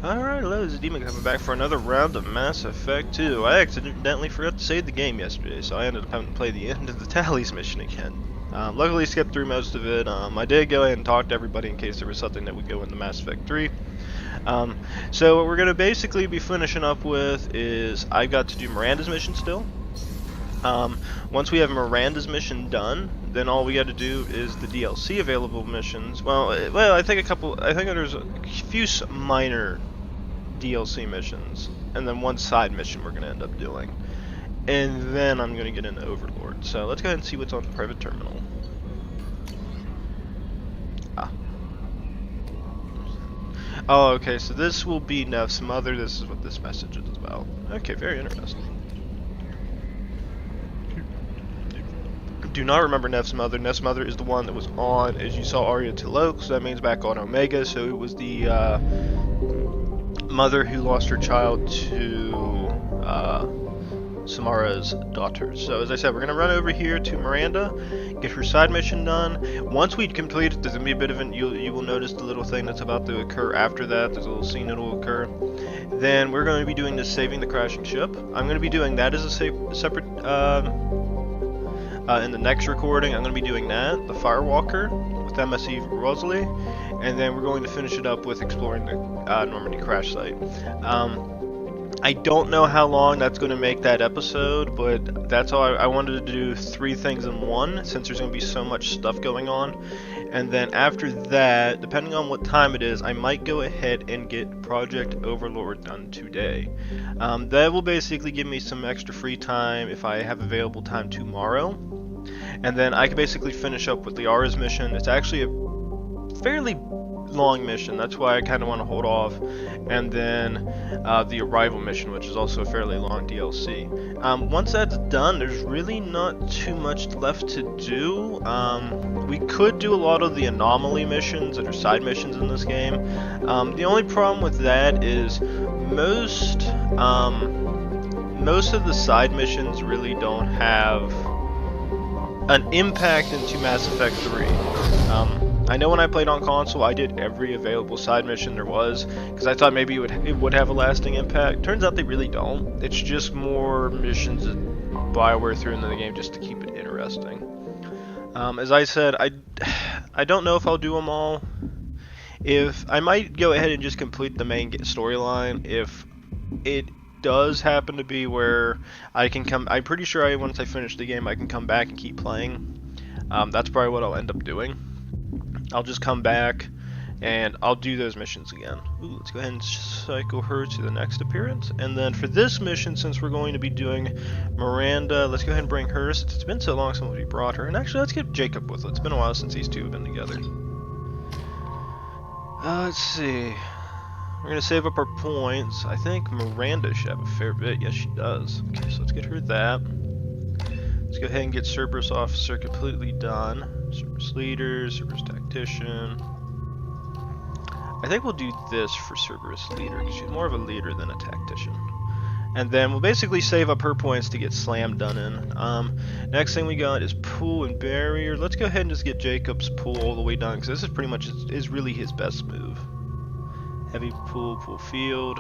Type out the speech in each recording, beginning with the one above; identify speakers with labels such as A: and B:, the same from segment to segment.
A: Alright, hello, this is Demon coming back for another round of Mass Effect 2. I accidentally forgot to save the game yesterday, so I ended up having to play the end of the Tallies mission again. Luckily skipped through most of it. I did go ahead and talk to everybody in case there was something that would go into Mass Effect 3. So what we're going to basically be finishing up with is I've got to do Miranda's mission still. Once we have Miranda's mission done, then all we got to do is the DLC available missions. Well, I think there's a few minor DLC missions, and then one side mission we're going to end up doing. And then I'm going to get into Overlord. So let's go ahead and see what's on the private terminal. Oh, okay, so this will be Neff's mother. This is what this message is about. Okay, very interesting. Do not remember Neff's mother. Neff's mother is the one that was on, as you saw, Aria T'Loak, so that means back on Omega. So it was the mother who lost her child to Samara's daughter. So as I said, we're going to run over here to Miranda, get her side mission done. Once we complete it, there's going to be a bit of you will notice the little thing that's about to occur after that. There's a little scene that will occur. Then we're going to be doing the saving the crashing ship. I'm going to be doing that as a separate in the next recording. I'm going to be doing that, the Firewalker, with MSE Rosalie, and then we're going to finish it up with exploring the Normandy crash site. I don't know how long that's going to make that episode, but that's all. I wanted to do 3 things in one, since there's going to be so much stuff going on. And then after that, depending on what time it is, I might go ahead and get Project Overlord done today. That will basically give me some extra free time if I have available time tomorrow. And then I can basically finish up with Liara's mission. It's actually a fairly long mission, that's why I kind of want to hold off. And then the Arrival mission, which is also a fairly long DLC. Once that's done, there's really not too much left to do. We could do a lot of the anomaly missions that are side missions in this game. The only problem with that is most of the side missions really don't have an impact into Mass Effect 3. I know when I played on console, I did every available side mission there was, because I thought maybe it would have a lasting impact. Turns out they really don't. It's just more missions that BioWare threw into the game just to keep it interesting. As I said, I don't know if I'll do them all. I might go ahead and just complete the main storyline if it does happen to be where I can come. I'm pretty sure once I finish the game, I can come back and keep playing. That's probably what I'll end up doing. I'll just come back and I'll do those missions again. Ooh, let's go ahead and cycle her to the next appearance. And then for this mission, since we're going to be doing Miranda, let's go ahead and bring her. It's been so long since we brought her. And actually, let's get Jacob with us. It's been a while since these two have been together. Let's see. We're going to save up our points. I think Miranda should have a fair bit. Yes, she does. Okay, so let's get her that. Let's go ahead and get Cerberus Officer completely done. Cerberus Leader, Cerberus Tactician. I think we'll do this for Cerberus Leader, because she's more of a leader than a tactician. And then we'll basically save up her points to get Slam done in. Next thing we got is Pool and Barrier. Let's go ahead and just get Jacob's Pool all the way done, because this is pretty much is really his best move. Heavy Pool, Pool Field,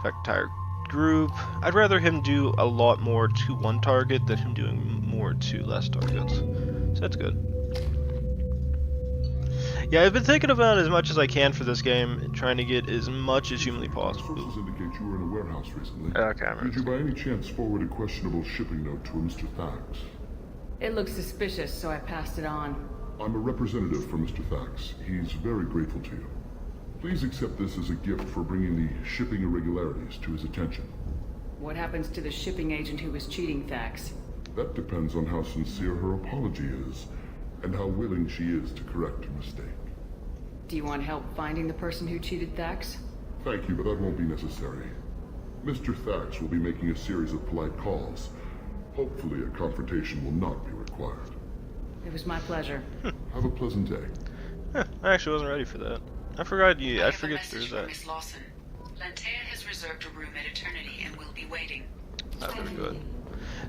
A: Entire Group. I'd rather him do a lot more to one target than him doing more to less targets. So that's good. Yeah, I've been thinking about as much as I can for this game and trying to get as much as humanly possible.
B: Sources indicate you were in a warehouse recently.
A: Okay,
B: Did you by any chance forward a questionable shipping note to a Mr. Thax?
C: It looks suspicious, so I passed it on.
B: I'm a representative for Mr. Thax. He's very grateful to you. Please accept this as a gift for bringing the shipping irregularities to his attention.
C: What happens to the shipping agent who was cheating Thax?
B: That depends on how sincere her apology is, and how willing she is to correct her mistake.
C: Do you want help finding the person who cheated Thax?
B: Thank you, but that won't be necessary. Mr. Thax will be making a series of polite calls. Hopefully a confrontation will not be required.
C: It was my pleasure.
B: Have a pleasant day.
A: I actually wasn't ready for that. I forgot you. I forget there's that.
D: Miss Lawson. Lantea has reserved a room at Eternity and will be waiting.
A: That's very good.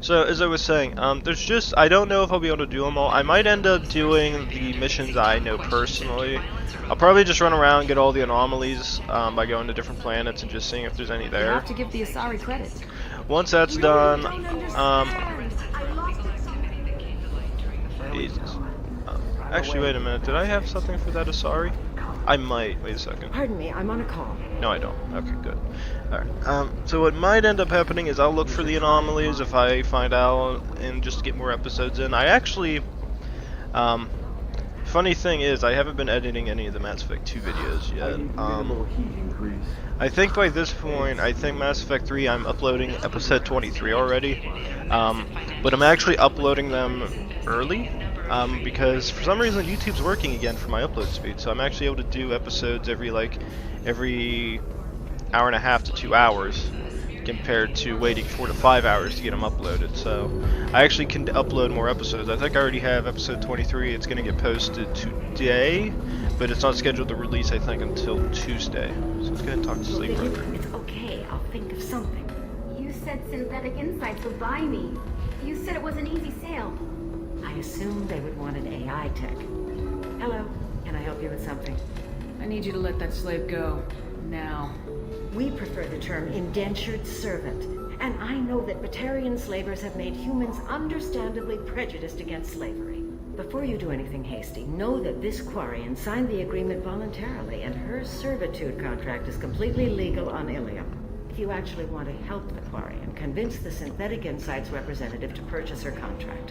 A: So, as I was saying, there's I don't know if I'll be able to do them all. I might end up doing the missions I know personally. I'll probably just run around and get all the anomalies by going to different planets and just seeing if there's any
C: You
A: there.
C: have to give the Asari credit.
A: Once that's done, Jesus. Actually, wait a minute. Did I have something for that Asari? I might. Wait a second.
E: Pardon me, I'm on a call.
A: No, I don't. Okay, good. Alright. So what might end up happening is I'll look for the anomalies if I find out and just get more episodes in. I actually, funny thing is, I haven't been editing any of the Mass Effect 2 videos yet. I think by this point, I think Mass Effect 3, I'm uploading episode 23 already. But I'm actually uploading them early. Because for some reason YouTube's working again for my upload speed, so I'm actually able to do episodes every hour and a half to 2 hours, compared to waiting 4 to 5 hours to get them uploaded. So I actually can upload more episodes. I think I already have episode 23. It's going to get posted today, but it's not scheduled to release, I think, until Tuesday. So let's go ahead and talk to Sleep Broker.
E: It's okay, I'll think of something.
F: You said Synthetic Insights would buy me. You said it was an easy sale.
E: I assumed they would want an AI tech. Hello, can I help you with something?
C: I need you to let that slave go. Now.
E: We prefer the term indentured servant, and I know that Batarian slavers have made humans understandably prejudiced against slavery. Before you do anything hasty, know that this Quarian signed the agreement voluntarily, and her servitude contract is completely legal on Illium. If you actually want to help the Quarian, convince the Synthetic Insights representative to purchase her contract.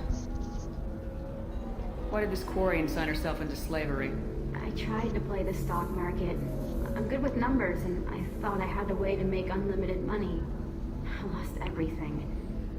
C: Why did this Quarian sign herself into slavery?
F: I tried to play the stock market. I'm good with numbers, and I thought I had a way to make unlimited money. I lost everything.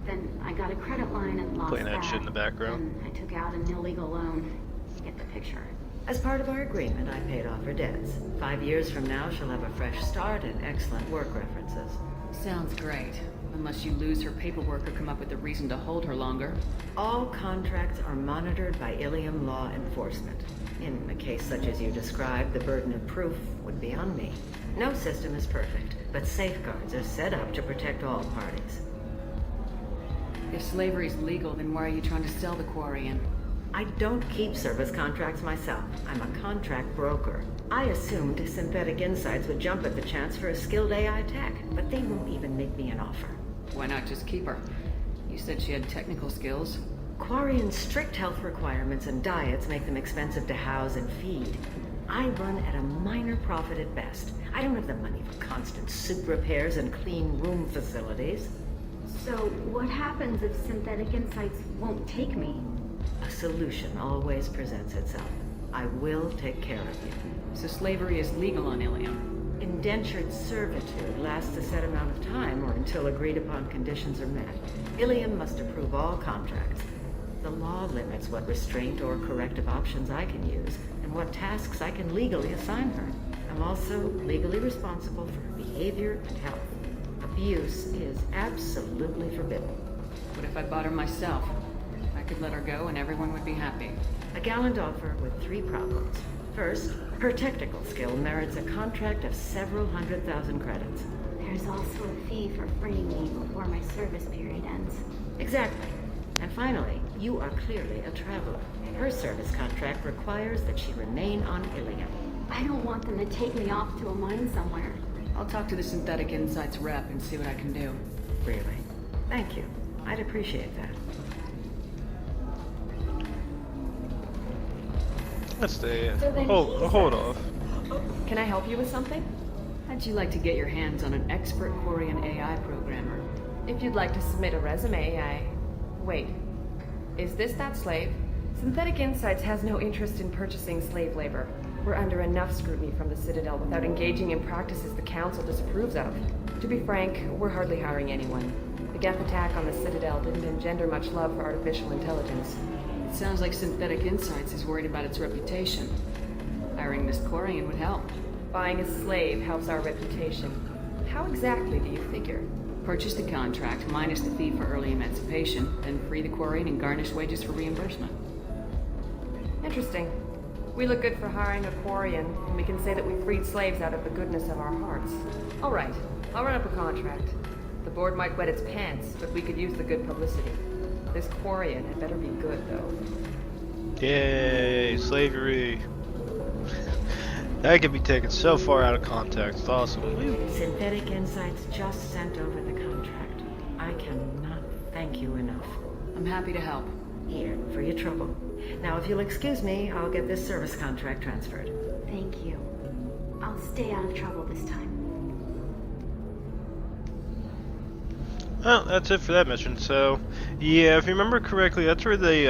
F: Then I got a credit line and lost
A: Playing that shit in the background.
F: And I took out an illegal loan. You get the picture.
E: As part of our agreement, I paid off her debts. 5 years from now, she'll have a fresh start and excellent work references.
C: Sounds great. Unless you lose her paperwork or come up with a reason to hold her longer.
E: All contracts are monitored by Illium law enforcement. In a case such as you described, the burden of proof would be on me. No system is perfect, but safeguards are set up to protect all parties.
C: If slavery is legal, then why are you trying to sell the Quarian?
E: I don't keep service contracts myself. I'm a contract broker. I assumed Synthetic Insights would jump at the chance for a skilled AI tech, but they won't even make me an offer.
C: Why not just keep her? You said she had technical skills.
E: Quarian's strict health requirements and diets make them expensive to house and feed. I run at a minor profit at best. I don't have the money for constant suit repairs and clean room facilities.
F: So what happens if Synthetic Insights won't take me?
E: A solution always presents itself. I will take care of you.
C: So slavery is legal on Illium.
E: Indentured servitude lasts a set amount of time or until agreed upon conditions are met. Illium must approve all contracts. The law limits what restraint or corrective options I can use and what tasks I can legally assign her. I'm also legally responsible for her behavior and health. Abuse is absolutely forbidden.
C: What if I bought her myself? I could let her go and everyone would be happy.
E: A gallant offer with 3 problems. First, her technical skill merits a contract of several 100,000 credits.
F: There's also a fee for freeing me before my service period ends.
E: Exactly. And finally, you are clearly a traveler. Her service contract requires that she remain on Illium.
F: I don't want them to take me off to a mine somewhere.
C: I'll talk to the Synthetic Insights rep and see what I can do.
E: Really? Thank you. I'd appreciate that.
A: Let's stay.
F: So then
A: Hold off.
G: Can I help you with something?
C: How'd you like to get your hands on an expert Quarian AI programmer?
G: If you'd like to submit a resume, Wait. Is this that slave? Synthetic Insights has no interest in purchasing slave labor. We're under enough scrutiny from the Citadel without engaging in practices the Council disapproves of. To be frank, we're hardly hiring anyone. The Geth attack on the Citadel didn't engender much love for artificial intelligence.
C: It sounds like Synthetic Insights is worried about its reputation. Hiring this Quarian would help.
G: Buying a slave helps our reputation. How exactly do you figure?
C: Purchase the contract minus the fee for early emancipation, then free the Quarian and garnish wages for reimbursement.
G: Interesting. We look good for hiring a Quarian, and we can say that we freed slaves out of the goodness of our hearts. All right, I'll run up a contract. The board might wet its pants, but we could use the good publicity. This Quarian had better be good, though.
A: Yay, slavery. That could be taken so far out of context. It's awesome.
E: Synthetic Insights just sent over the contract. I cannot thank you enough.
C: I'm happy to help.
E: Here, for your trouble. Now, if you'll excuse me, I'll get this service contract transferred.
F: Thank you. I'll stay out of trouble this time.
A: Well, that's it for that mission. So, yeah, if you remember correctly, that's where the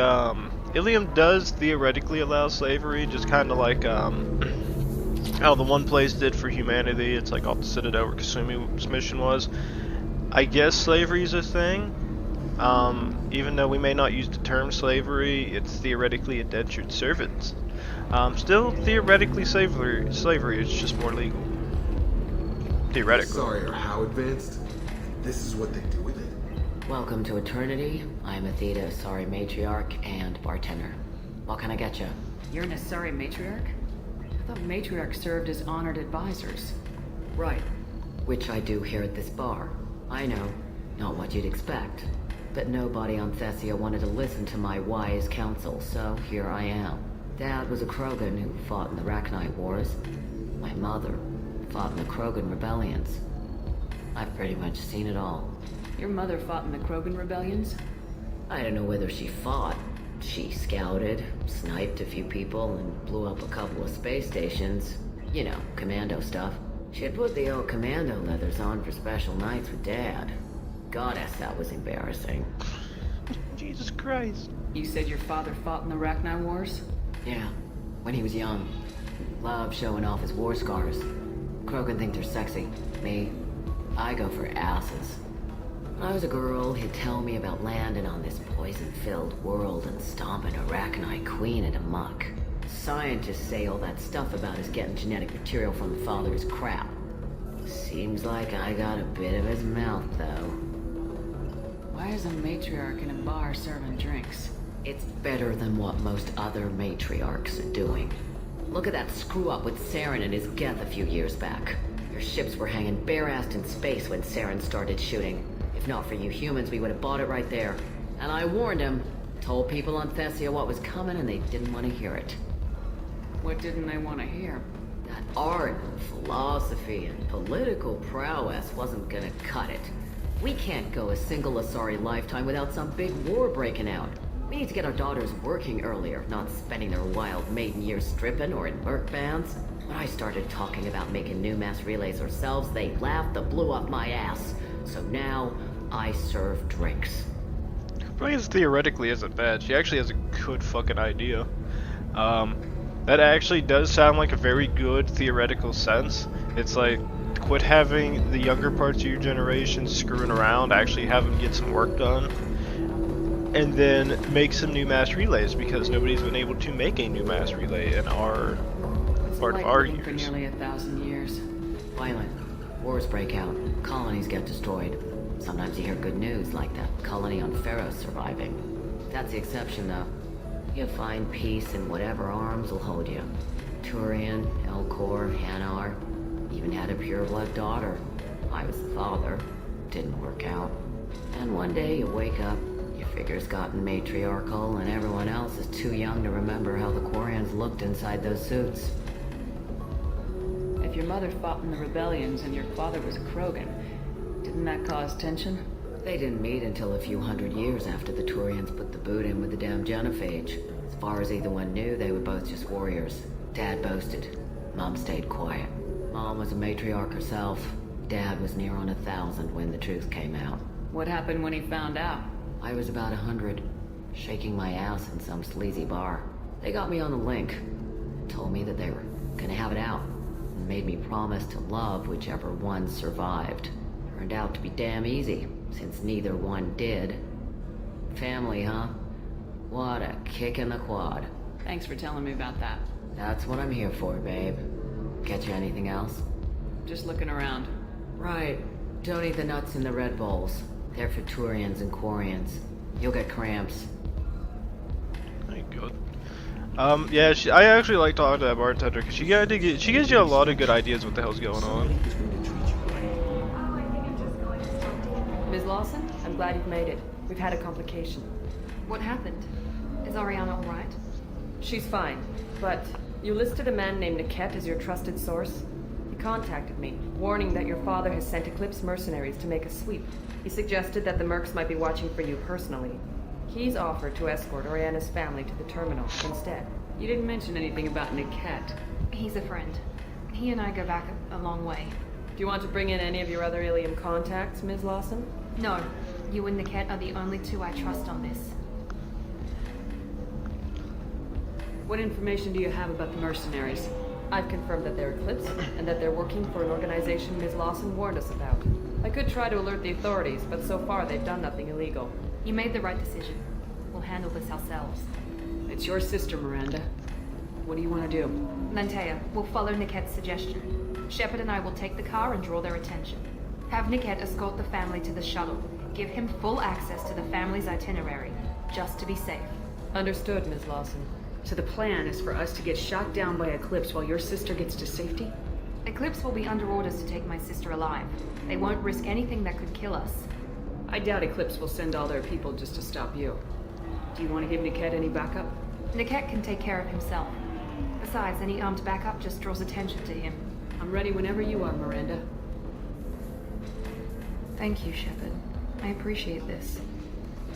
A: Illium does theoretically allow slavery, just kind of like how the One Place did for humanity. It's like off the Citadel where Kasumi's mission was. I guess slavery is a thing. Even though we may not use the term slavery, it's theoretically indentured servants. Still theoretically slavery. It's just more legal. Theoretically.
H: Sorry, or how advanced? This is what they do with it?
C: Welcome to Eternity. I'm Athena, Asari Matriarch and bartender. What can I get you? You're an Asari Matriarch? I thought Matriarchs served as honored advisors. Right. Which I do here at this bar. I know. Not what you'd expect. But nobody on Thessia wanted to listen to my wise counsel, so here I am. Dad was a Krogan who fought in the Rachni Wars. My mother fought in the Krogan rebellions. I've pretty much seen it all. Your mother fought in the Krogan rebellions? I don't know whether she fought. She scouted, sniped a few people, and blew up a couple of space stations. You know, commando stuff. She'd put the old commando leathers on for special nights with Dad. Goddess, that was embarrassing.
A: Jesus Christ.
C: You said your father fought in the Rachni Wars? Yeah, when he was young. Loved showing off his war scars. Krogan think they're sexy. Me, I go for asses. When I was a girl, he'd tell me about landing on this poison-filled world and stomping a Rachni queen in a muck. Scientists say all that stuff about us getting genetic material from the father is crap. Seems like I got a bit of his mouth, though. Why is a matriarch in a bar serving drinks? It's better than what most other matriarchs are doing. Look at that screw-up with Saren and his Geth a few years back. Your ships were hanging bare-assed in space when Saren started shooting. If not for you humans, we would have bought it right there. And I warned him. Told people on Thessia what was coming and they didn't want to hear it. What didn't they want to hear? That art, philosophy, and political prowess wasn't gonna cut it. We can't go a single Asari lifetime without some big war breaking out. We need to get our daughters working earlier, not spending their wild maiden years stripping or in merc bands. When I started talking about making new mass relays ourselves, they laughed and blew up my ass. So now, I serve drinks.
A: Probably theoretically isn't bad. She actually has a good fucking idea. That actually does sound like a very good theoretical sense. It's like, quit having the younger parts of your generation screwing around, actually have them get some work done. And then make some new mass relays, because nobody's been able to make a new mass relay in our part of our years.
C: For nearly 1,000 years. Violent. Wars break out. Colonies get destroyed. Sometimes you hear good news, like that colony on Pharaoh surviving. That's the exception, though. You'll find peace in whatever arms will hold you. Turian, Elcor, Hanar. Even had a pure-blood daughter. I was the father. Didn't work out. And one day you wake up, your figure's gotten matriarchal, and everyone else is too young to remember how the Quarians looked inside those suits. If your mother fought in the rebellions and your father was a Krogan, didn't that cause tension? They didn't meet until a few hundred years after the Turians put the boot in with the damn genophage. As far as either one knew, they were both just warriors. Dad boasted. Mom stayed quiet. Mom was a matriarch herself. Dad was near on 1,000 when the truth came out. What happened when he found out? I was about 100, shaking my ass in some sleazy bar. They got me on the link. Told me that they were gonna have it out. And made me promise to love whichever one survived. Turned out to be damn easy, since neither one did. Family, huh? What a kick in the quad. Thanks for telling me about that. That's what I'm here for, babe. Get you anything else? Just looking around. Right. Don't eat the nuts in the Red Bowls. They're for Turians and Quarians. You'll get cramps.
A: Very good. Yeah, I actually like talking to that bartender, because she gives you a lot of good ideas what the hell's going on.
G: Ms. Lawson, I'm glad you've made it. We've had a complication.
F: What happened? Is Ariana alright?
G: She's fine, but You listed a man named Niket as your trusted source. He contacted me, warning that your father has sent Eclipse mercenaries to make a sweep. He suggested that the mercs might be watching for you personally. He's offered to escort Oriana's family to the terminal instead.
I: You didn't mention anything about Niket.
J: He's a friend. He and I go back a long way.
G: Do you want to bring in any of your other Illium contacts, Ms. Lawson?
J: No. You and Niket are the only two I trust on this.
I: What information do you have about the mercenaries?
G: I've confirmed that they're Eclipse, and that they're working for an organization Ms. Lawson warned us about. I could try to alert the authorities, but so far they've done nothing illegal.
J: You made the right decision. We'll handle this ourselves.
I: It's your sister, Miranda. What do you want to do?
J: Lantea, we'll follow Niket's suggestion. Shepard and I will take the car and draw their attention. Have Niket escort the family to the shuttle. Give him full access to the family's itinerary, just to be safe.
G: Understood, Ms. Lawson.
I: So the plan is for us to get shot down by Eclipse while your sister gets to safety?
J: Eclipse will be under orders to take my sister alive. They won't risk anything that could kill us.
I: I doubt Eclipse will send all their people just to stop you. Do you want to give Niket any backup?
J: Niket can take care of himself. Besides, any armed backup just draws attention to him.
I: I'm ready whenever you are, Miranda.
J: Thank you, Shepard. I appreciate this.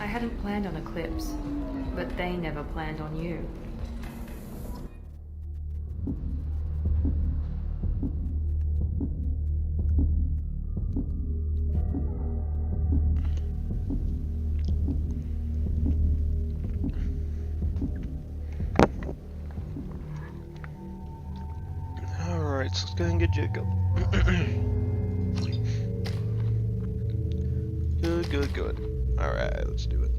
J: I hadn't planned on Eclipse, but they never planned on you.
A: Alright, so let's go ahead and get Jacob. Good. Alright, let's do it.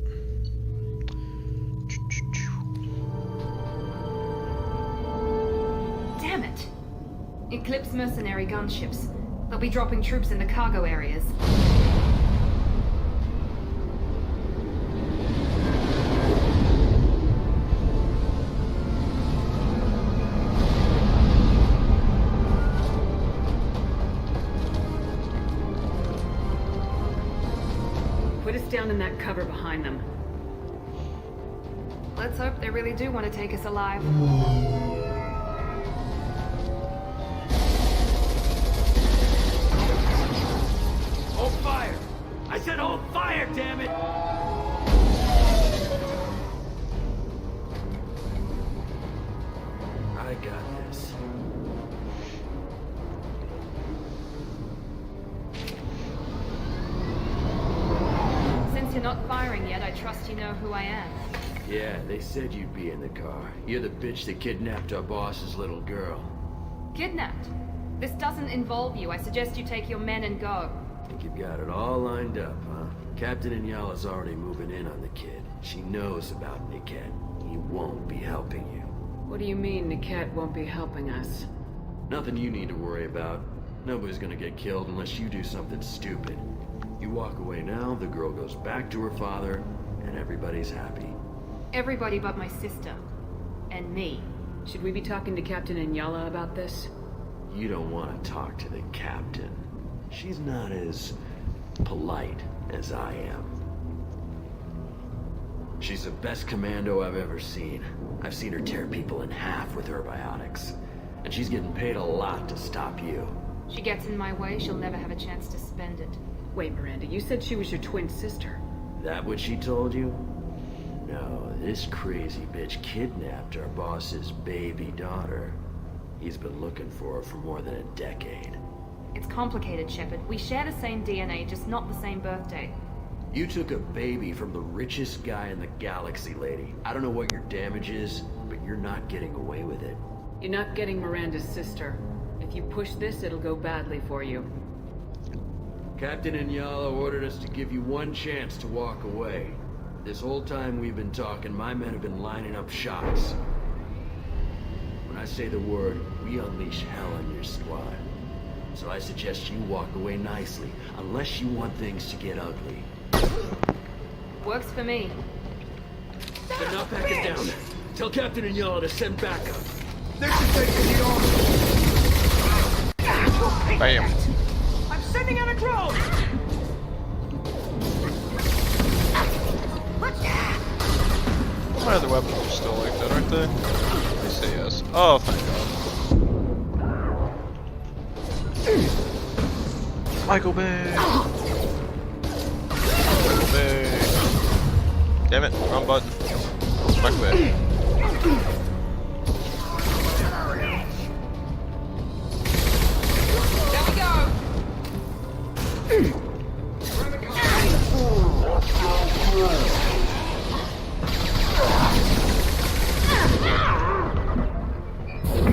J: Damn it! Eclipse mercenary gunships. They'll be dropping troops in the cargo areas.
I: Put us down in that cover behind them.
J: Let's hope they really do want to take us alive.
K: Hold fire! I said hold fire, damn it! I got this.
J: Since you're not firing yet, I trust you know who I am.
K: Yeah, they said you'd be in the car. You're the bitch that kidnapped our boss's little girl.
J: Kidnapped? This doesn't involve you. I suggest you take your men and go.
K: Think you've got it all lined up, huh? Captain Inyala's already moving in on the kid. She knows about Niket. He won't be helping you.
I: What do you mean Niket won't be helping us?
K: Nothing you need to worry about. Nobody's gonna get killed unless you do something stupid. You walk away now, the girl goes back to her father, and everybody's happy.
J: Everybody but my sister. And me.
I: Should we be talking to Captain Inyala about this?
K: You don't want to talk to the captain. She's not as polite as I am. She's the best commando I've ever seen. I've seen her tear people in half with her biotics. And she's getting paid a lot to stop you.
J: She gets in my way, she'll never have a chance to spend it.
I: Wait, Miranda, you said she was your twin sister.
K: That what she told you? No, this crazy bitch kidnapped our boss's baby daughter. He's been looking for her for more than a decade.
J: It's complicated, Shepard. We share the same DNA, just not the same birthday.
K: You took a baby from the richest guy in the galaxy, lady. I don't know what your damage is, but you're not getting away with it.
I: You're not getting Miranda's sister. If you push this, it'll go badly for you.
K: Captain Inyala ordered us to give you one chance to walk away. This whole time we've been talking, my men have been lining up shots. When I say the word, we unleash hell on your squad. So I suggest you walk away nicely, unless you want things to get ugly.
J: Works for me.
K: But not back it down. Tell Captain Inyala to send backup.
H: They're taking the arm.
A: Bam.
K: I'm sending out a drone!
A: My other weapons are still like that, aren't they? They say yes. Oh, thank God. Michael Bay. Michael Bay. Damn it, wrong button. Michael Bay.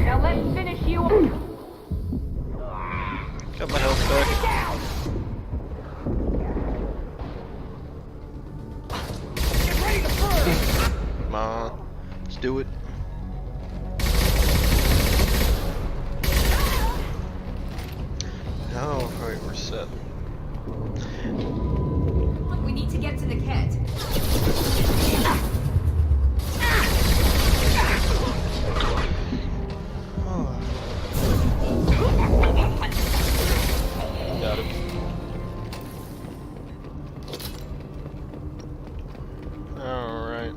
J: Now let's finish you.
A: Got my health back. Come on, let's do it. Oh, right, we're set.
J: We need to get to the cat.
A: Got it. Alright.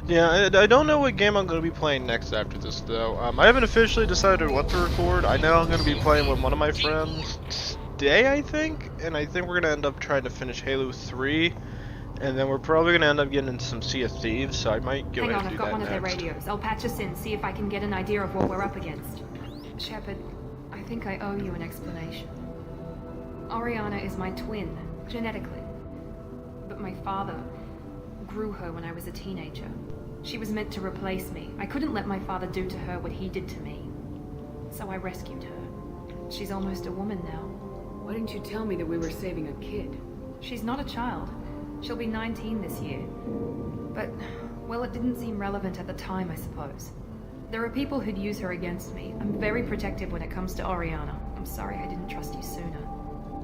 A: Yeah, I don't know what game I'm going to be playing next after this, though. I haven't officially decided what to record. I know I'm going to be playing with one of my friends today, I think. And I think we're going to end up trying to finish Halo 3. And then we're probably going to end up getting into some Sea of Thieves, so I might go
J: Hang
A: ahead
J: on,
A: and
J: I've
A: do
J: got
A: that
J: one of their
A: next.
J: radios. I'll patch us in, see if I can get an idea of what we're up against. Shepard, I think I owe you an explanation. Oriana is my twin, genetically. But my father grew her when I was a teenager. She was meant to replace me. I couldn't let my father do to her what he did to me. So I rescued her. She's almost a woman now.
I: Why didn't you tell me that we were saving a kid?
J: She's not a child. She'll be 19 this year. But, well, it didn't seem relevant at the time, I suppose. There are people who'd use her against me. I'm very protective when it comes to Oriana. I'm sorry I didn't trust you sooner.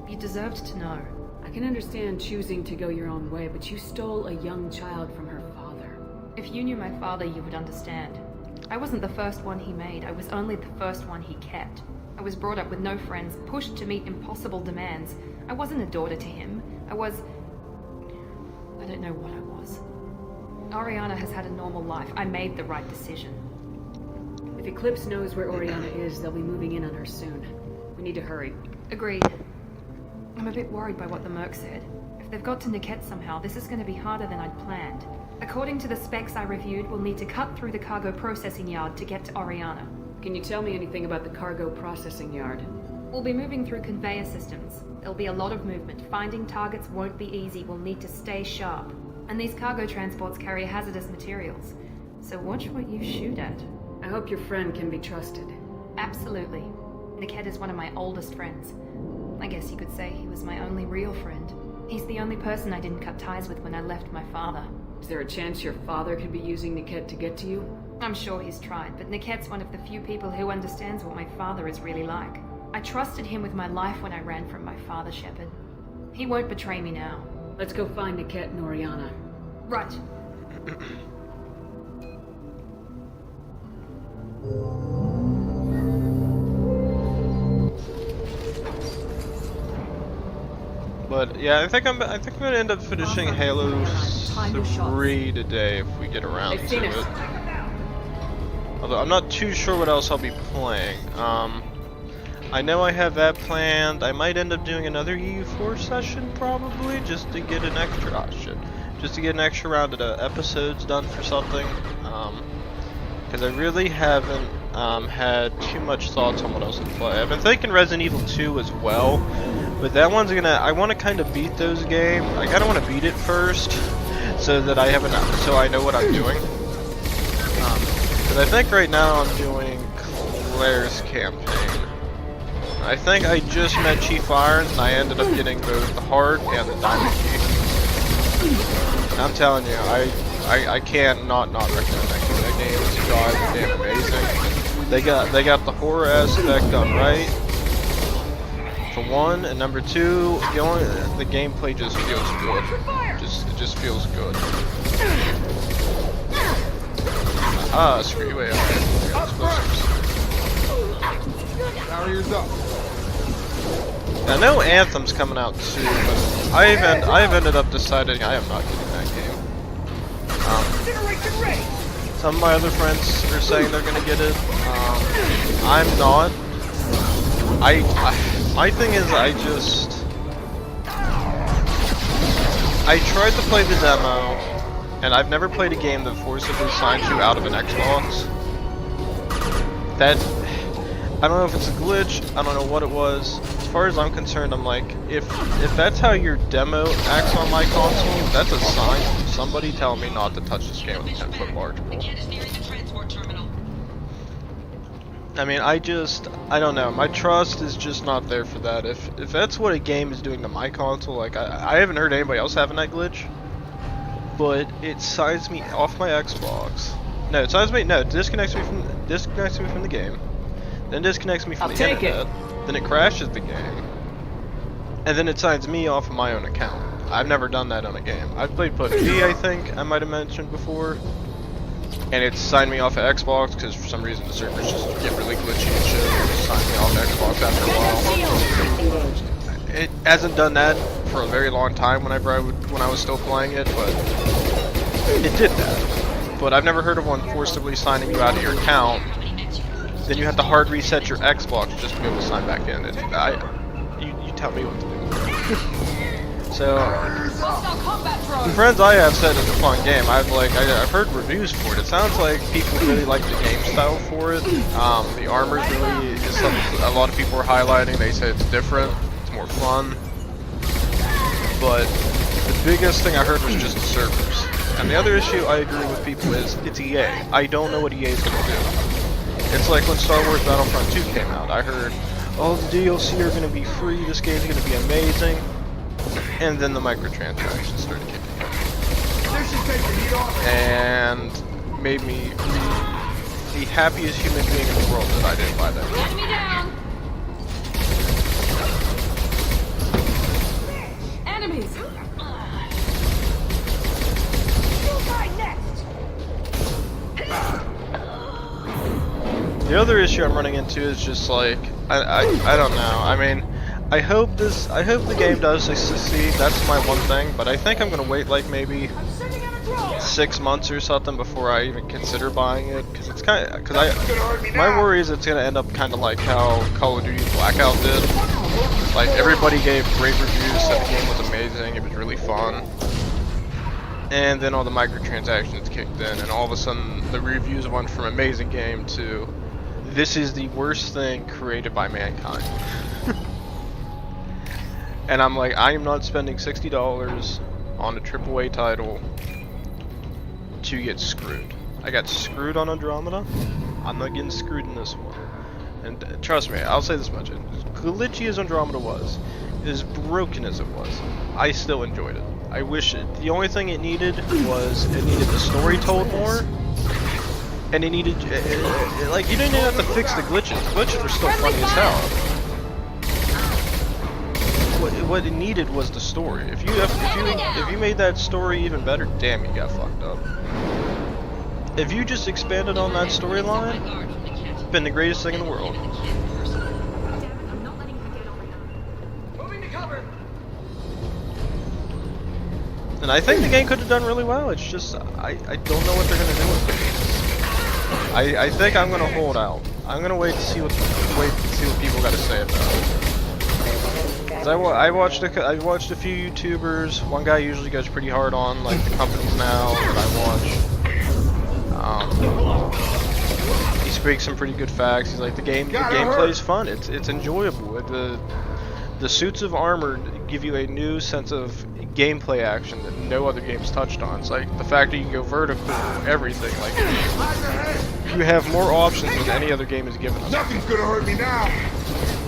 J: You deserved to know.
I: I can understand choosing to go your own way, but you stole a young child from her father.
J: If you knew my father, you would understand. I wasn't the first one he made. I was only the first one he kept. I was brought up with no friends, pushed to meet impossible demands. I wasn't a daughter to him. I don't know what I was. Oriana has had a normal life. I made the right decision.
I: If Eclipse knows where Oriana is, they'll be moving in on her soon. We need to hurry.
J: Agreed. I'm a bit worried by what the Merc said. If they've got to Niket somehow, this is going to be harder than I'd planned. According to the specs I reviewed, we'll need to cut through the cargo processing yard to get to Oriana.
I: Can you tell me anything about the cargo processing yard?
J: We'll be moving through conveyor systems. There'll be a lot of movement. Finding targets won't be easy. We'll need to stay sharp. And these cargo transports carry hazardous materials. So watch what you shoot at.
I: I hope your friend can be trusted.
J: Absolutely. Niket is one of my oldest friends. I guess you could say he was my only real friend. He's the only person I didn't cut ties with when I left my father.
I: Is there a chance your father could be using Niket to get to you?
J: I'm sure he's tried, but Niket's one of the few people who understands what my father is really like. I trusted him with my life when I ran from my father, Shepard. He won't betray me now.
I: Let's go find Niket and Oriana.
J: Right.
A: But yeah, I think I'm gonna end up finishing Halo 3 today if we get around to it. Although I'm not too sure what else I'll be playing. I know I have that planned. I might end up doing another EU4 session probably, just to get an extra just to get an extra round of episodes done for something. Because I really haven't had too much thoughts on what else to play. I've been thinking Resident Evil 2 as well, but that one's I want to kind of beat those games. I kind of want to beat it first, so that so I know what I'm doing. Because I think right now I'm doing Claire's campaign. I think I just met Chief Irons, and I ended up getting both the heart and the diamond key. And I'm telling you, I can't not recommend that game. That game is goddamn amazing. They got the horror aspect done right, for one, and number two, the gameplay just feels good. It just feels good. Screw you,
H: Barriers up.
A: I know Anthem's coming out too, but I've ended up deciding I am not getting that game. So Some of my other friends are saying they're gonna get it. I'm not. My thing is, I tried to play the demo, and I've never played a game that forcibly signs you out of an Xbox. That, I don't know if it's a glitch, I don't know what it was. As far as I'm concerned, I'm like, if that's how your demo acts on my console, that's a sign from somebody telling me not to touch this game with a 10-foot barge pole. I mean, I don't know. My trust is just not there for that. If that's what a game is doing to my console, like I haven't heard anybody else having that glitch, but it signs me off my Xbox. No, it signs me. No, it disconnects me from the game, then disconnects me from the internet. Then it crashes the game, and then it signs me off of my own account. I've never done that on a game. I've played PUBG, I think I might have mentioned before. And it signed me off of Xbox because for some reason the servers just get really glitchy and shit. It just signed me off of Xbox after a while. It hasn't done that for a very long time when I was still playing it, but it did that. But I've never heard of one forcibly signing you out of your account. Then you have to hard reset your Xbox just to be able to sign back in. You tell me what to do. So, the friends I have said it's a fun game. I've heard reviews for it. It sounds like people really like the game style for it. The armor's really is something a lot of people are highlighting. They say it's different, it's more fun. But the biggest thing I heard was just the servers. And the other issue I agree with people is it's EA. I don't know what EA is going to do. It's like when Star Wars Battlefront 2 came out. I heard, oh, the DLC are going to be free. This game's going to be amazing. And then the microtransactions started kicking in. And made me the happiest human being in the world that I didn't buy that game.
J: Let me down! Enemies!
A: The other issue I'm running into is just like, I don't know. I mean, I hope the game does succeed. That's my one thing. But I think I'm gonna wait like maybe 6 months or something before I even consider buying it, because it's my worry is it's gonna end up kind of like how Call of Duty Blackout did. Like everybody gave great reviews, said the game was amazing, it was really fun, and then all the microtransactions kicked in, and all of a sudden the reviews went from amazing game to this is the worst thing created by mankind. And I'm like, I am not spending $60 on a AAA title to get screwed. I got screwed on Andromeda. I'm not getting screwed in this one. And trust me, I'll say this much: as glitchy as Andromeda was, as broken as it was, I still enjoyed it. I wish the only thing it needed was the story told more, and it needed like you didn't even have to fix the glitches. The glitches were still funny as hell. What it needed was the story. If you made that story even better, damn, you got fucked up. If you just expanded on that storyline, it's been the greatest thing in the world. And I think the game could have done really well. It's just I don't know what they're gonna do with it. I think I'm gonna hold out. I'm gonna wait to see what people got to say about it. I watched a few YouTubers. One guy usually goes pretty hard on like the companies now that I watch. He speaks some pretty good facts. He's like the gameplay is fun. It's enjoyable. The suits of armor give you a new sense of gameplay action that no other game's touched on. It's like the fact that you can go vertical, everything. Like you have more options than any other game has given us.
H: Nothing's gonna hurt me now.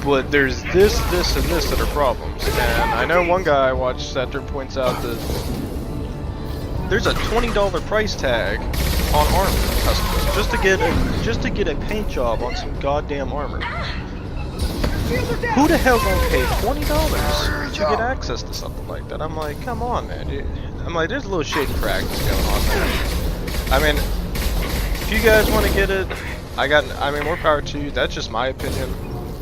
A: But there's this, and this that are problems. And I know one guy I watched sat there points out that there's a $20 price tag on armor customers just to get a paint job on some goddamn armor. Who the hell gonna pay $20 to get access to something like that? I'm like, come on, man. I'm like, there's a little shady practice going on there. I mean, if you guys want to get it, I mean, more power to you. That's just my opinion.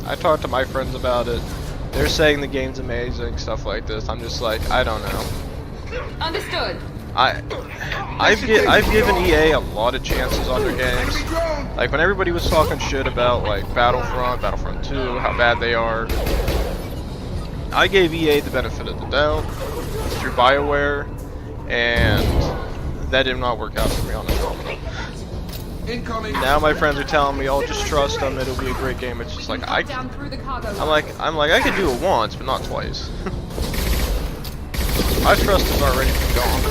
A: I talked to my friends about it. They're saying the game's amazing, stuff like this. I'm just like, I don't know.
J: Understood.
A: I've given EA a lot of chances on their games. Like when everybody was talking shit about like Battlefront 2, how bad they are. I gave EA the benefit of the doubt through BioWare, and that did not work out for me on it. Now my friends are telling me, "Oh, just trust them; it'll be a great game." It's just like I'm like I could do it once, but not twice. My trust has already been gone.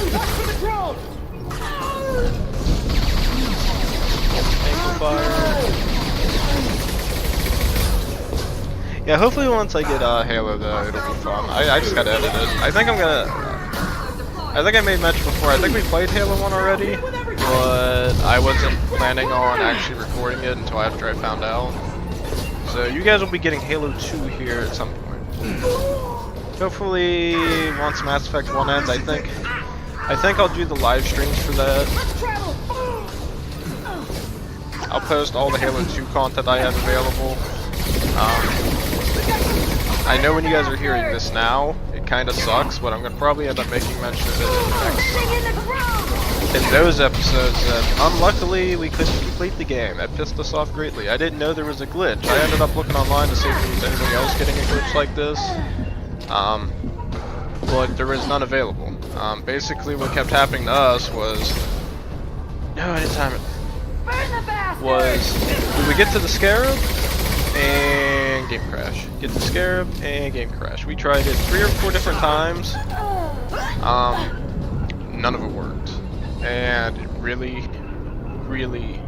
A: Yeah, hopefully once I get Halo though, it'll be fun. I just gotta edit it. I think I made mention before, I think we played Halo 1 already, but I wasn't planning on actually recording it until after I found out. So you guys will be getting Halo 2 here at some point. Hopefully once Mass Effect 1 ends, I think I'll do the live streams for that. I'll post all the Halo 2 content I have available. I know when you guys are hearing this now, it kind of sucks, but I'm going to probably end up making mention of it in those episodes that unluckily we couldn't complete the game. That pissed us off greatly. I didn't know there was a glitch. I ended up looking online to see if there was anybody else getting a glitch like this. But there was none available. Basically what kept happening to us was... No, I didn't time it. We would get to the Scarab, and game crash. Get the Scarab, and game crash. We tried it 3 or 4 different times. None of it worked. And it really, really,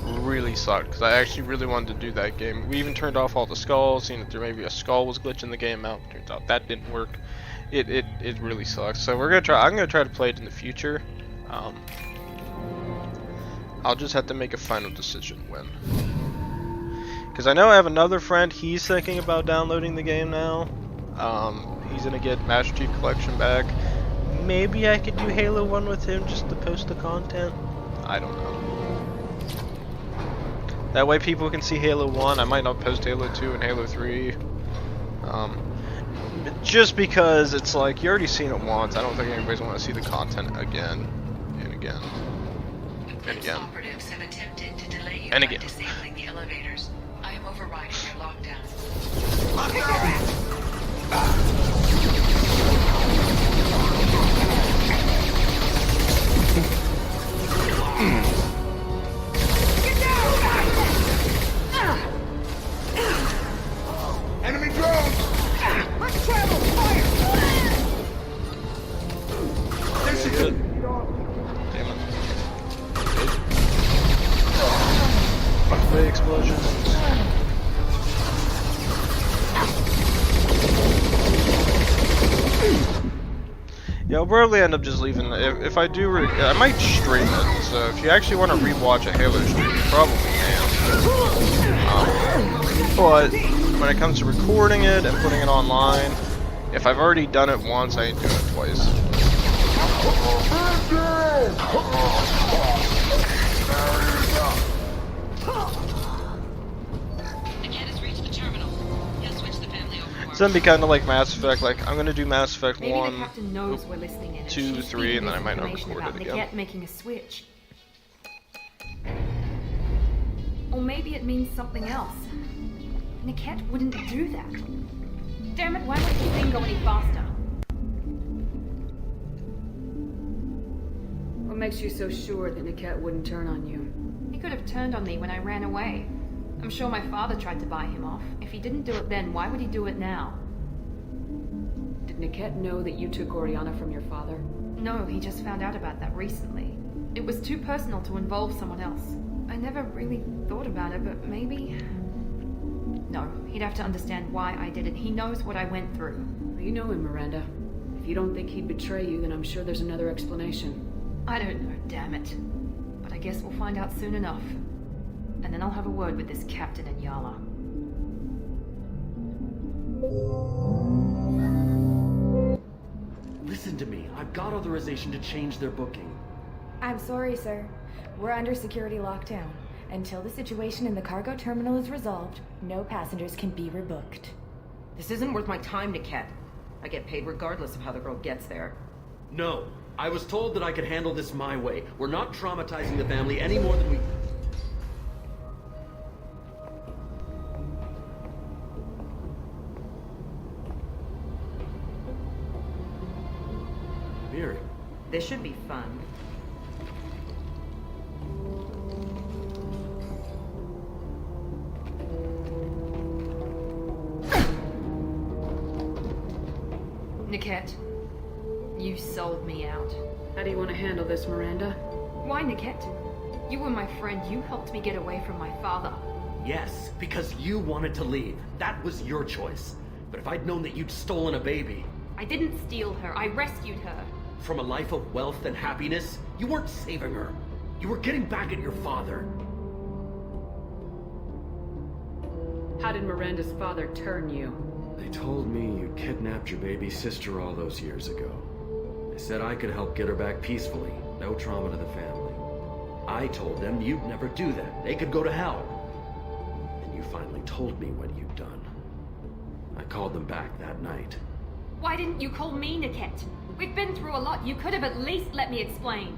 A: really sucked, because I actually really wanted to do that game. We even turned off all the skulls, seeing that there maybe a skull was glitching the game out. Turns out that didn't work. It really sucks. So we're gonna try. I'm gonna try to play it in the future. I'll just have to make a final decision when. Because I know I have another friend. He's thinking about downloading the game now. He's gonna get Master Chief Collection back. Maybe I could do Halo 1 with him just to post the content. I don't know. That way people can see Halo 1. I might not post Halo 2 and Halo 3. Just because it's like, you already seen it once. I don't think anybody's want to see the content again and again and again
D: Operatives have attempted to delay you
A: and
D: by
A: again.
D: disabling the elevators. I am overriding your lockdown.
H: Enemy drones! Let's travel! Fire! There's a good.
A: Damn it. Fuckway explosions. Yeah, I'll probably end up just leaving. If I do, I might stream it. So if you actually want to rewatch a Halo stream, you probably can. But when it comes to recording it and putting it online, if I've already done it once, I ain't doing it twice. It's gonna be kind of like Mass Effect. Like I'm gonna do Mass Effect 1, 2, 3, and then I might not record it again.
J: Making a switch. Or maybe it means something else. Niket wouldn't do that. Damn it, why won't the thing go any faster?
I: What makes you so sure that Niket wouldn't turn on you?
J: He could have turned on me when I ran away. I'm sure my father tried to buy him off. If he didn't do it then, why would he do it now?
I: Did Niket know that you took Oriana from your father?
J: No, he just found out about that recently. It was too personal to involve someone else. I never really thought about it, but maybe... No, he'd have to understand why I did it. He knows what I went through.
I: You know him, Miranda. If you don't think he'd betray you, then I'm sure there's another explanation.
J: I don't know, damn it. But I guess we'll find out soon enough. And then I'll have a word with this captain in Yala.
L: Listen to me. I've got authorization to change their booking.
M: I'm sorry, sir. We're under security lockdown. Until the situation in the cargo terminal is resolved, no passengers can be rebooked.
C: This isn't worth my time, Niket. I get paid regardless of how the girl gets there.
L: No. I was told that I could handle this my way. We're not traumatizing the family any more than we... Miri.
E: This should be fun.
J: Niket, you sold me out.
I: How do you want to handle this, Miranda?
J: Why, Niket? You were my friend. You helped me get away from my father.
L: Yes, because you wanted to leave. That was your choice. But if I'd known that you'd stolen a baby...
J: I didn't steal her. I rescued her.
L: From a life of wealth and happiness, you weren't saving her. You were getting back at your father.
I: How did Miranda's father turn you?
L: They told me you kidnapped your baby sister all those years ago. They said I could help get her back peacefully. No trauma to the family. I told them you'd never do that. They could go to hell. And you finally told me what you'd done. I called them back that night.
J: Why didn't you call me, Niket? We've been through a lot. You could have at least let me explain.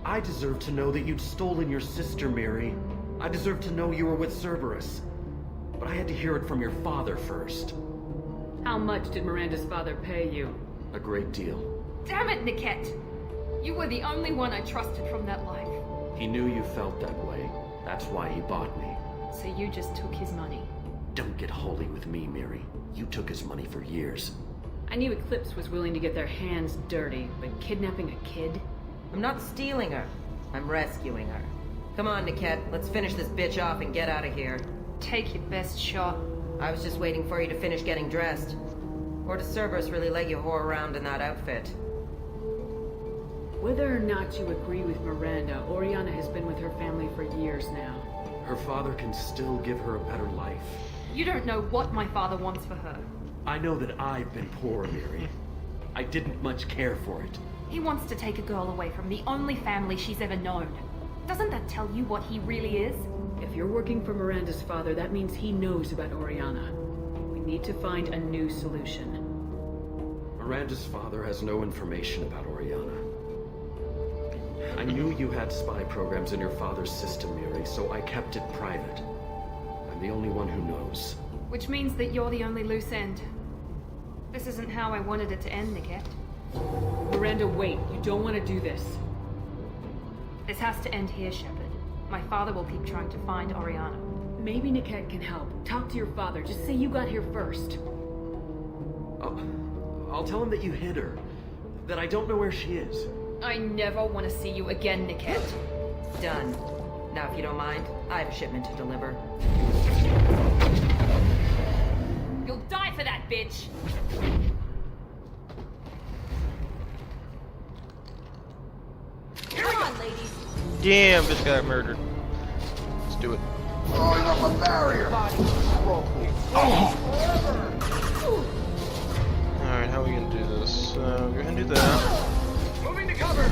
L: I deserve to know that you'd stolen your sister, Miri. I deserve to know you were with Cerberus. But I had to hear it from your father first.
I: How much did Miranda's father pay you?
L: A great deal.
J: Damn it, Niket! You were the only one I trusted from that life.
L: He knew you felt that way. That's why he bought me.
J: So you just took his money?
L: Don't get holy with me, Miri. You took his money for years.
I: I knew Eclipse was willing to get their hands dirty, but kidnapping a kid?
E: I'm not stealing her. I'm rescuing her. Come on, Niket. Let's finish this bitch off and get out of here.
J: Take your best shot.
E: I was just waiting for you to finish getting dressed. Or does Cerberus really let you whore around in that outfit?
I: Whether or not you agree with Miranda, Oriana has been with her family for years now.
L: Her father can still give her a better life.
J: You don't know what my father wants for her.
L: I know that I've been poor, Miri. I didn't much care for it.
J: He wants to take a girl away from the only family she's ever known. Doesn't that tell you what he really is?
I: If you're working for Miranda's father, that means he knows about Oriana. We need to find a new solution.
L: Miranda's father has no information about Oriana. I knew you had spy programs in your father's system, Miri, so I kept it private. I'm the only one who knows.
J: Which means that you're the only loose end. This isn't how I wanted it to end, Niket.
I: Miranda, wait. You don't want to do this.
J: This has to end here, Shepard. My father will keep trying to find Oriana.
I: Maybe Niket can help. Talk to your father. Just say you got here first.
L: I'll tell him that you hid her. That I don't know where she is.
J: I never want to see you again, Niket.
E: Done. Now, if you don't mind, I have a shipment to deliver.
J: You'll die for that, bitch!
E: Come on, ladies!
A: Damn, bitch got murdered. Let's do it.
H: Throwing up a barrier!
A: Alright, how are we gonna do this? We're gonna do that.
H: Moving to cover!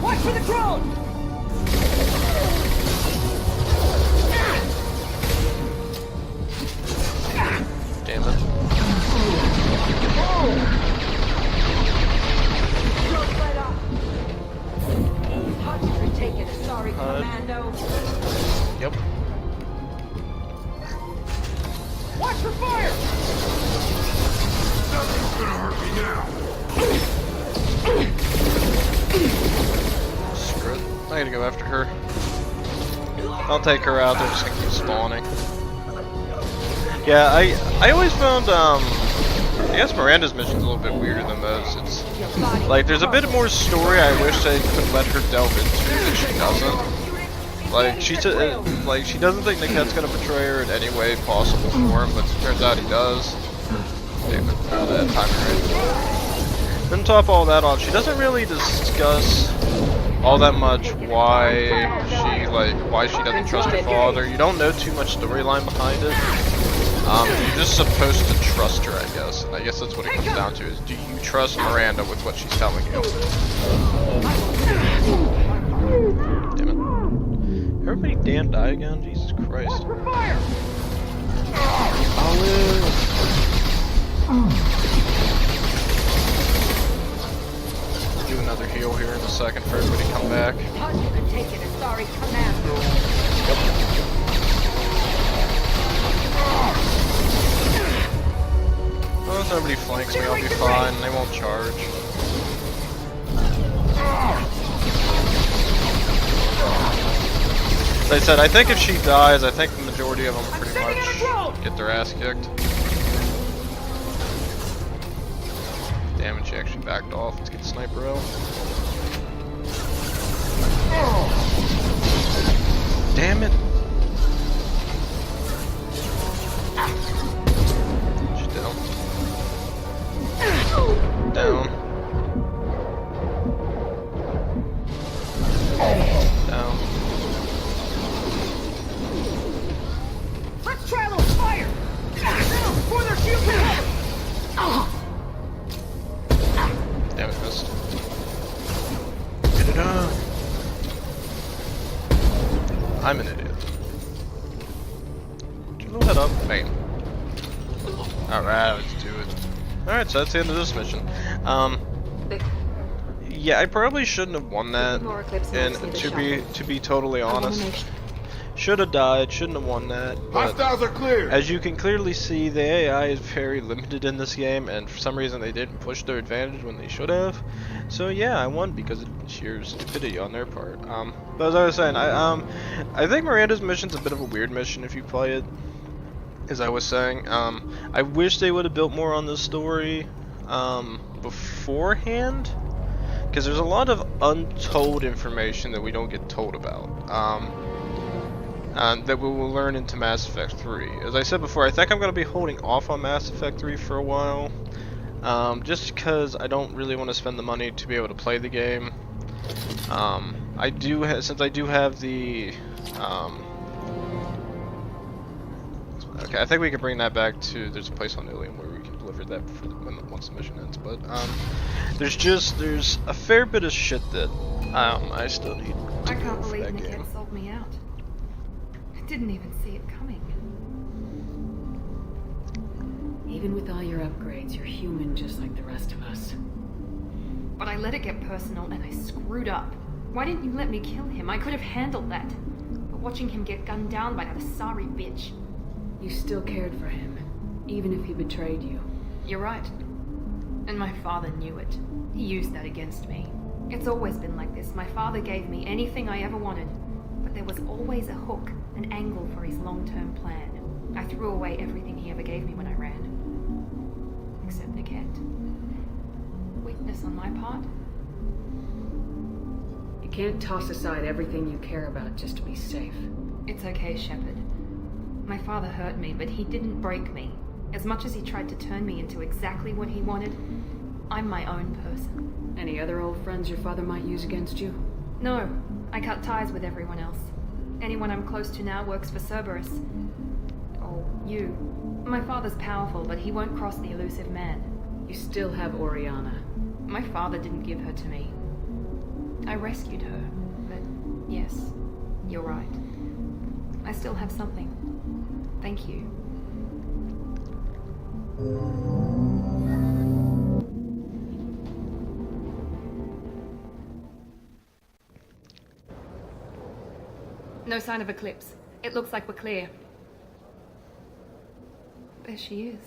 H: Watch for the drone!
A: Damn it.
E: Sorry, Commando.
A: Yep.
H: Watch for fire! Nothing's gonna hurt me now.
A: Screw it. I gotta go after her. I'll take her out. They're just gonna keep spawning. Yeah, I always found I guess Miranda's mission's a little bit weirder than most. It's like there's a bit more story I wish they could let her delve into that she doesn't. Like she doesn't think Niket's gonna betray her in any way possible for him, but it turns out he does. Damn it, that timing right. Then top all that off, she doesn't really discuss all that much why she doesn't trust her father. You don't know too much storyline behind it. You're just supposed to trust her, I guess. And I guess that's what it comes down to, is do you trust Miranda with what she's telling you? Damn it. Everybody damn die again? Jesus Christ.
H: Watch for fire!
A: Do another heal here in a second for everybody to come back.
E: Thought you could take it, sorry commando.
A: As long as nobody flanks me, I'll be fine. They won't charge. As I said, I think if she dies, I think the majority of them pretty much get their ass kicked. Damn it, she actually backed off. Let's get the sniper out. Damn it! She's down. Down. Down.
H: Let's try a little fire! Now, before their shields recover!
A: Damn it, missed. Get it on. I'm an idiot. Just head up. Bang. Alright, let's do it. Alright, so that's the end of this mission. Yeah, I probably shouldn't have won that. And to be totally honest, should have died, shouldn't have won that.
B: Hostiles are clear.
A: As you can clearly see, the AI is very limited in this game, and for some reason they didn't push their advantage when they should have. So yeah, I won because of sheer stupidity on their part. But as I was saying, I think Miranda's mission's a bit of a weird mission if you play it. As I was saying, I wish they would have built more on this story beforehand, because there's a lot of untold information that we don't get told about. That we will learn into Mass Effect 3. As I said before, I think I'm going to be holding off on Mass Effect 3 for a while, just because I don't really want to spend the money to be able to play the game. Since I do have the, okay, I think we can bring that back to, there's a place on Illium where we can deliver that once the mission ends, but, there's a fair bit of shit that, I still need to
J: I can't believe
A: that
J: Nick
A: game.
J: had sold me out. I didn't even see it coming.
I: Even with all your upgrades, you're human just like the rest of us.
J: But I let it get personal and I screwed up. Why didn't you let me kill him? I could have handled that. But watching him get gunned down by that Asari bitch.
I: You still cared for him, even if he betrayed you.
J: You're right. And my father knew it. He used that against me. It's always been like this. My father gave me anything I ever wanted. But there was always a hook, an angle for his long-term plan. I threw away everything he ever gave me when I ran. Except Niket. Weakness on my part.
I: You can't toss aside everything you care about just to be safe.
J: It's okay, Shepard. My father hurt me, but he didn't break me. As much as he tried to turn me into exactly what he wanted, I'm my own person.
I: Any other old friends your father might use against you?
J: No, I cut ties with everyone else. Anyone I'm close to now works for Cerberus. Or you. My father's powerful, but he won't cross the elusive man.
I: You still have Oriana.
J: My father didn't give her to me. I rescued her, but yes, you're right. I still have something. Thank you. No sign of Eclipse. It looks like we're clear. There she is.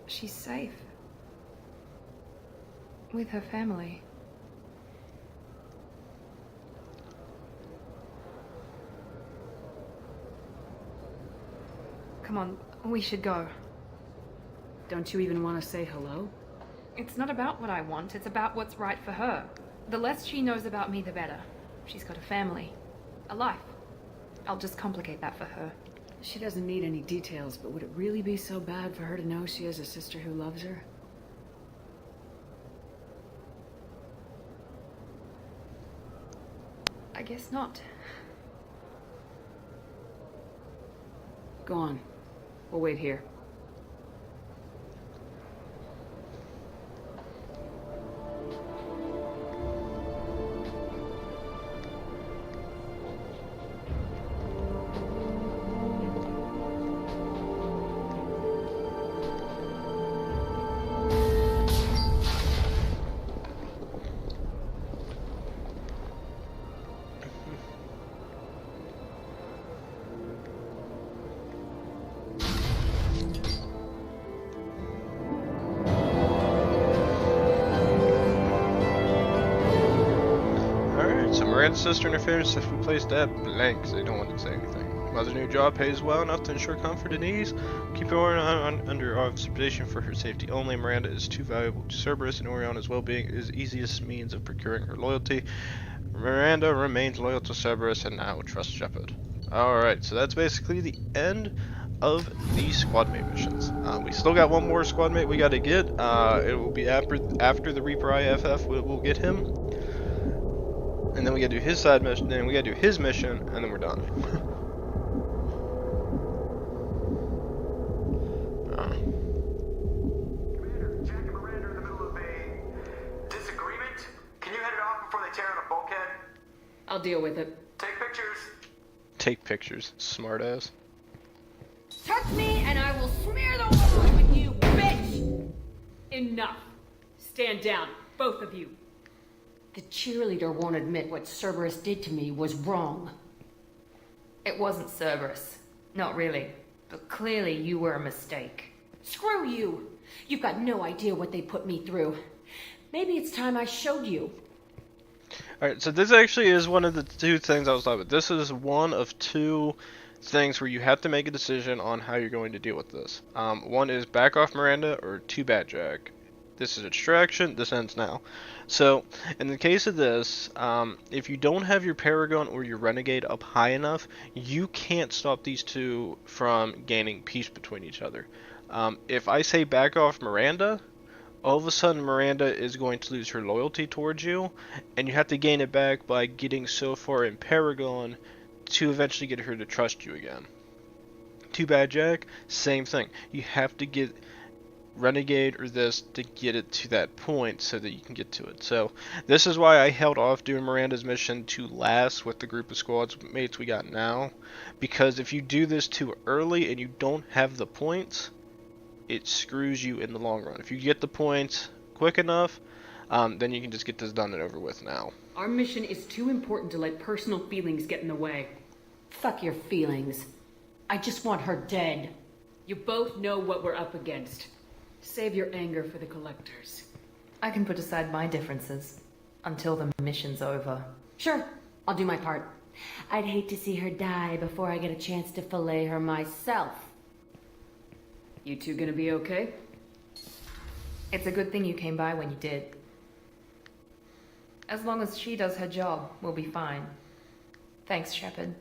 J: She's safe. With her family. Come on, we should go.
I: Don't you even want to say hello?
J: It's not about what I want, it's about what's right for her. The less she knows about me, the better. She's got a family. A life. I'll just complicate that for her.
I: She doesn't need any details, but would it really be so bad for her to know she has a sister who loves her?
J: I guess not.
I: Go on. We'll wait here.
A: Miranda's sister and her family have been placed at blank. They don't want to say anything. Mother's new job pays well enough to ensure comfort and ease. Keep her under observation for her safety only. Miranda is too valuable to Cerberus, and Oriana's well-being is easiest means of procuring her loyalty. Miranda remains loyal to Cerberus and now trusts Shepard. Alright, so that's basically the end of the squad mate missions. We still got one more squad mate we gotta get. It will be after the Reaper IFF. We'll get him. And then we gotta do his side mission, then we gotta do his mission, and then we're done.
N: Commander, Jack and Miranda are in the middle of a disagreement. Can you head it off before they tear out a bulkhead?
I: I'll deal with it.
N: Take pictures.
A: Take pictures, smartass.
I: Touch me and I will smear the walls with you, bitch! Enough. Stand down, both of you.
E: The cheerleader won't admit what Cerberus did to me was wrong.
J: It wasn't Cerberus. Not really. But clearly you were a mistake.
E: Screw you! You've got no idea what they put me through. Maybe it's time I showed you.
A: Alright, so this actually is one of the two things I was talking about. This is one of two things where you have to make a decision on how you're going to deal with this. One is back off Miranda or too bad Jack. This is a distraction, this ends now. So, in the case of this, if you don't have your Paragon or your Renegade up high enough, you can't stop these two from gaining peace between each other. If I say back off Miranda, all of a sudden Miranda is going to lose her loyalty towards you, and you have to gain it back by getting so far in Paragon to eventually get her to trust you again. Too bad Jack, same thing. You have to get Renegade or this to get it to that point so that you can get to it. So this is why I held off doing Miranda's mission to last with the group of squad mates we got now, because if you do this too early and you don't have the points, it screws you in the long run. If you get the points quick enough, then you can just get this done and over with now.
I: Our mission is too important to let personal feelings get in the way.
E: Fuck your feelings. I just want her dead.
I: You both know what we're up against. Save your anger for the collectors.
J: I can put aside my differences until the mission's over.
E: Sure, I'll do my part. I'd hate to see her die before I get a chance to fillet her myself.
I: You two gonna be okay?
J: It's a good thing you came by when you did. As long as she does her job, we'll be fine. Thanks, Shepard.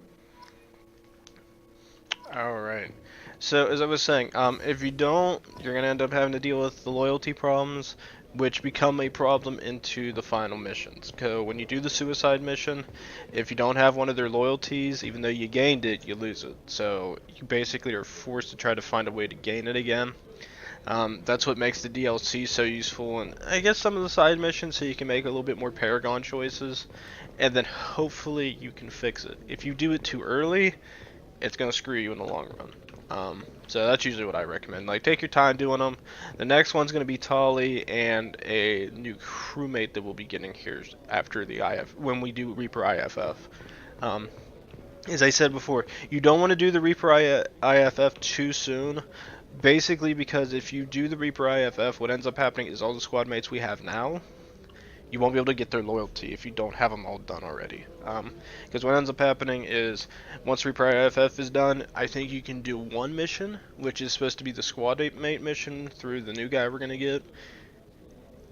A: Alright. So, as I was saying, if you don't, you're going to end up having to deal with the loyalty problems, which become a problem into the final missions. So, when you do the suicide mission, if you don't have one of their loyalties, even though you gained it, you lose it. So, you basically are forced to try to find a way to gain it again. That's what makes the DLC so useful, and I guess some of the side missions so you can make a little bit more Paragon choices, and then hopefully you can fix it. If you do it too early, it's going to screw you in the long run. So that's usually what I recommend. Like, take your time doing them. The next one's going to be Tali and a new crewmate that we'll be getting here after the when we do Reaper IFF. As I said before, you don't want to do the Reaper IFF too soon. Basically, because if you do the Reaper IFF, what ends up happening is all the squad mates we have now, you won't be able to get their loyalty if you don't have them all done already. Because what ends up happening is, once Reaper IFF is done, I think you can do one mission, which is supposed to be the squad mate mission through the new guy we're going to get,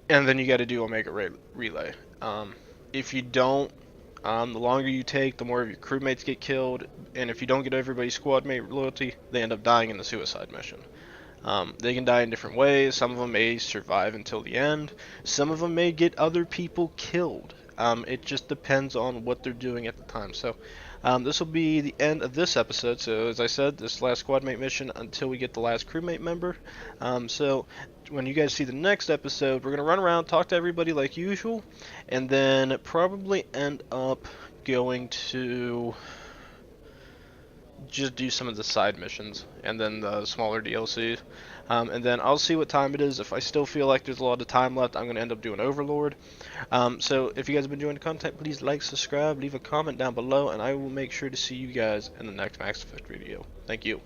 A: and then you got to do Omega Relay. If you don't, the longer you take, the more of your crewmates get killed, and if you don't get everybody's squad mate loyalty, they end up dying in the suicide mission. They can die in different ways. Some of them may survive until the end. Some of them may get other people killed. It just depends on what they're doing at the time. So this will be the end of this episode. So as I said, this last squad mate mission until we get the last crewmate member. So when you guys see the next episode, we're going to run around, talk to everybody like usual, and then probably end up going to just do some of the side missions and then the smaller DLC, and then I'll see what time it is. If I still feel like there's a lot of time left, I'm going to end up doing Overlord. So if you guys have been enjoying the content, please like, subscribe, leave a comment down below, and I will make sure to see you guys in the next Max Effect video. Thank you.